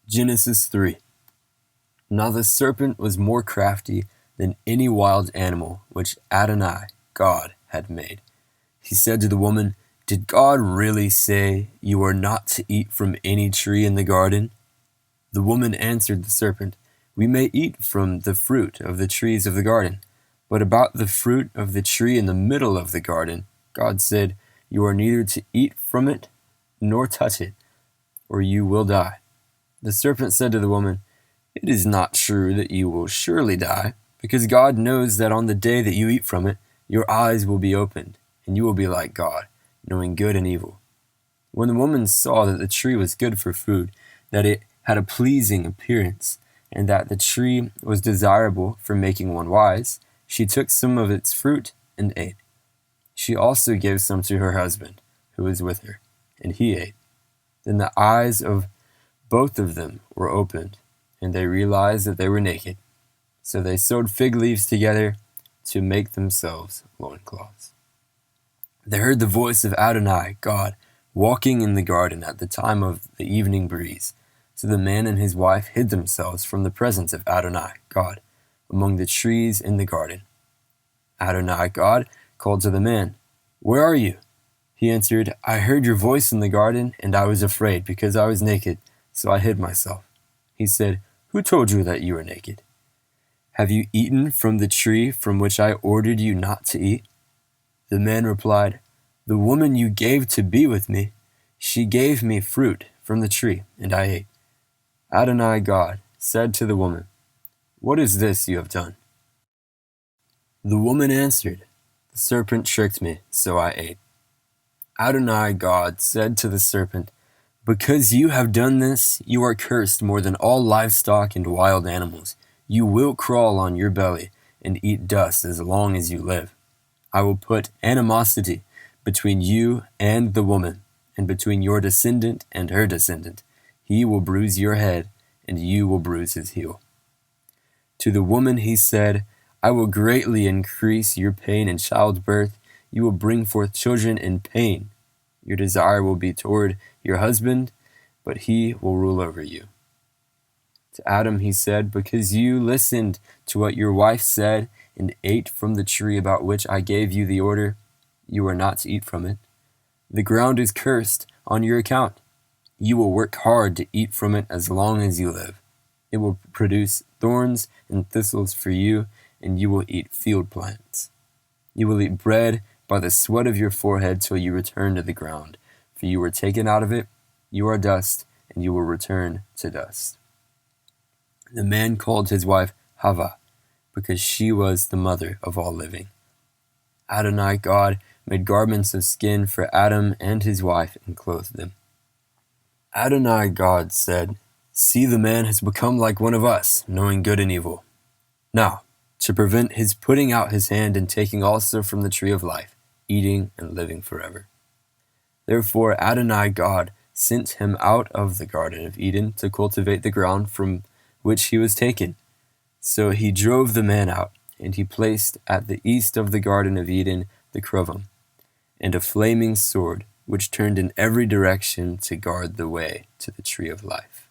Genesis 3. Now the serpent was more crafty than any wild animal which Adonai, God, had made. He said to the woman, "Did God really say you are not to eat from any tree in the garden?" The woman answered the serpent, "We may eat from the fruit of the trees of the garden. But about the fruit of the tree in the middle of the garden, God said, you are neither to eat from it nor touch it, or you will die." The serpent said to the woman, "It is not true that you will surely die, because God knows that on the day that you eat from it, your eyes will be opened, and you will be like God, knowing good and evil." When the woman saw that the tree was good for food, that it had a pleasing appearance, and that the tree was desirable for making one wise, she took some of its fruit and ate. She also gave some to her husband, who was with her, and he ate. Then the eyes of both of them were opened, and they realized that they were naked. So they sewed fig leaves together to make themselves loincloths. They heard the voice of Adonai, God, walking in the garden at the time of the evening breeze. So the man and his wife hid themselves from the presence of Adonai, God, among the trees in the garden. Adonai, God, called to the man, "Where are you?" He answered, "I heard your voice in the garden, and I was afraid, because I was naked, so I hid myself." He said, "Who told you that you were naked? Have you eaten from the tree from which I ordered you not to eat?" The man replied, "The woman you gave to be with me, she gave me fruit from the tree, and I ate." Adonai, God, said to the woman, "What is this you have done?" The woman answered, "The serpent tricked me, so I ate." Adonai, God, said to the serpent, "Because you have done this, you are cursed more than all livestock and wild animals. You will crawl on your belly and eat dust as long as you live. I will put animosity between you and the woman, and between your descendant and her descendant. He will bruise your head, and you will bruise his heel." To the woman he said, "I will greatly increase your pain in childbirth. You will bring forth children in pain. Your desire will be toward your husband, but he will rule over you." To Adam he said, "Because you listened to what your wife said and ate from the tree about which I gave you the order, you are not to eat from it. The ground is cursed on your account. You will work hard to eat from it as long as you live. It will produce thorns and thistles for you, and you will eat field plants. You will eat bread by the sweat of your forehead till you return to the ground, for you were taken out of it, you are dust, and you will return to dust." The man called his wife Hava, because she was the mother of all living. Adonai, God, made garments of skin for Adam and his wife and clothed them. Adonai, God, said, "See, the man has become like one of us, knowing good and evil. Now, to prevent his putting out his hand and taking also from the tree of life, eating and living forever." Therefore Adonai, God, sent him out of the Garden of Eden to cultivate the ground from which he was taken. So he drove the man out, and he placed at the east of the Garden of Eden the crowum, and a flaming sword, which turned in every direction to guard the way to the tree of life.